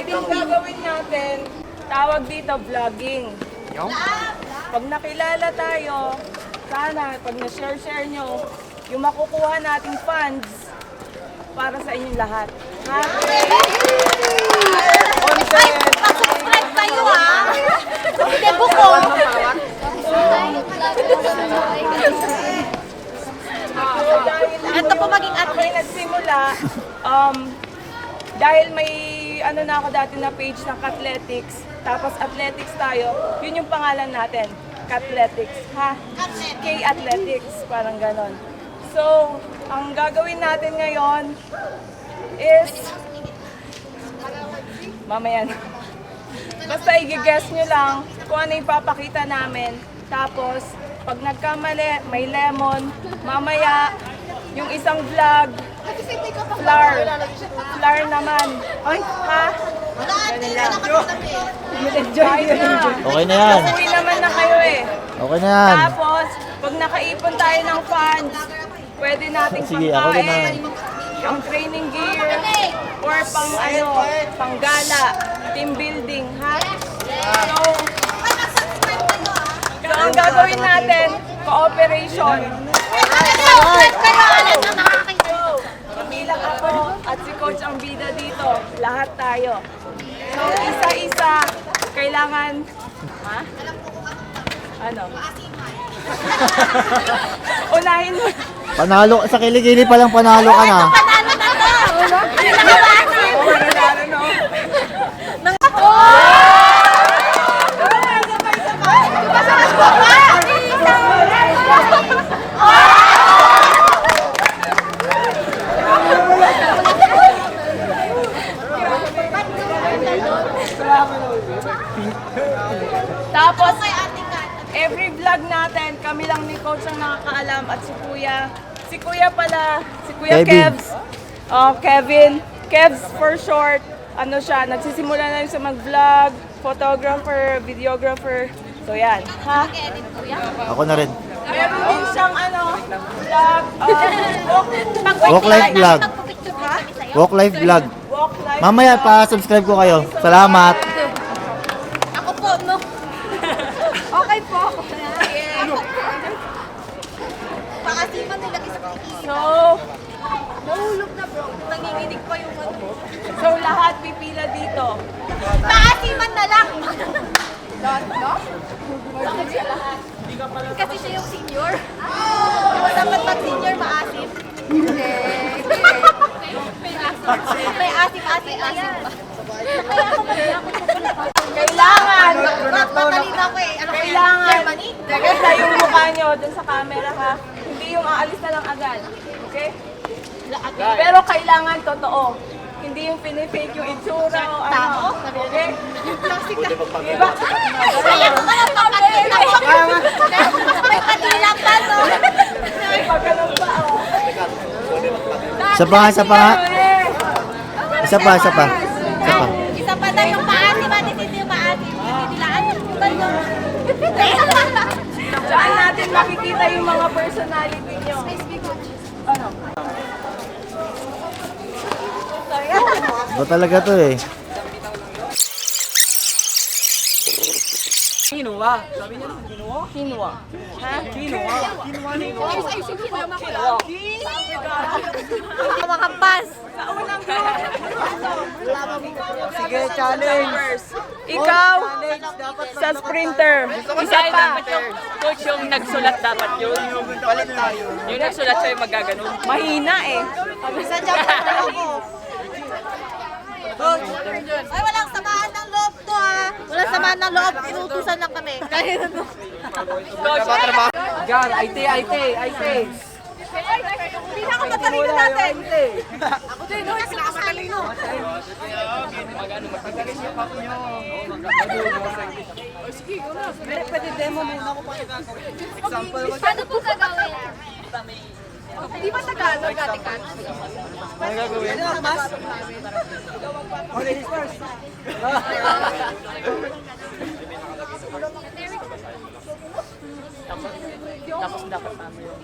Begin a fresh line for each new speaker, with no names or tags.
Yung gagawin natin, tawag dito vlogging. Pag nakilala tayo, sana pag na-share nyo, yung makukuha nating funds para sa inyong lahat. Ha?
Mag-subscribe kayo ha! Hindi buko! Ito po maging
may nagsimula, dahil may ano na ako dati na page ng Cathletics, tapos athletics tayo, yun yung pangalan natin, Cathletics, ha? K-Athletics, parang ganon. So, ang gagawin natin ngayon is, mamaya na. Basta i-guess nyo lang kung ano yung papakita namin, tapos pag nagkamali, may lemon, mamaya, yung isang vlog, flour naman. Ay, ha? Ganun lang.
Okay na yan.
Uwi naman na kayo eh.
Okay na yan.
Tapos, pag nakaipon tayo ng funds, pwede nating
Sige, ako din
pangkain, pang training gear, or pang gala, team building, ha? So ang gagawin natin, cooperation. Kabilang ako at si Coach ang bida dito. Lahat tayo. So, isa-isa, kailangan... Ha? Ano? Unahin mo.
Panalo, sa kilikili pa lang panalo ka na.
Tapos, every vlog natin, kami lang ni Coach ang nakakaalam at si Kuya pala, si Kuya
Kevin.
Kevin. Kevs for short. Ano siya, nagsisimula na rin sa mag-vlog, photographer, videographer. So yan, ha?
Ako na rin.
Meron din siyang vlog,
Walk life vlog. Walk life vlog.
walk life.
Mamaya pa-subscribe ko kayo. Salamat.
Ako po, no? Okay po. Pakasiman nilagay sa kikilig.
So,
Nahulog na bro. Nanginginig pa yung ano.
so lahat pipila dito.
Pakasiman na lang! Lahat, no? Kasi siya yung senior. Diba dapat pag-senior maasim? Hindi. May asim-asim na yan. Kaya ako
Kailangan,
matalino ako eh. Ano
kailangan,
Germany?
ganda yung mukha nyo dun sa camera, ha? Hindi yung aalis na lang agad. Okay? Pero kailangan totoo. Hindi yung pinifake yung itsura o ano. Okay?
Plastic na.
Diba?
Kaya ko pala papatilang pa. May patilang pa, no?
May pagkalang pa, oh.
Isa pa nga, isa pa nga. Isa pa, isa pa. Isa pa.
Isa pa na yung maasim, hindi yung maasim. Hindi nila ano.
Saan natin makikita yung mga personality nyo? Ano?
Ito talaga to eh.
Quinoa. Sabi niya, quinoa? Quinoa. Ha? Quinoa.
Makampas.
Sa unang group.
Sige, challenge.
Ikaw, sa sprinter. Isa pa.
Coach, yung nagsulat dapat yun.
Palit tayo.
Yung nagsulat sa'yo magaganon.
Mahina eh.
Sa Japan na ako. Ay, walang samaan ng loob to ha. Walang samaan ng loob. Inutusan lang kami. Kaya ano.
Coach,
Gar, IT.
Hindi na ako matalino natin. Ako din, no? Pinakamatalino.
Pwede demo muna ko pa. Example ko.
Paano po gagawin? Di ba Tagalog, Atikan?
Ano gagawin? Mas? Ladies first.
tapos dapat namin yung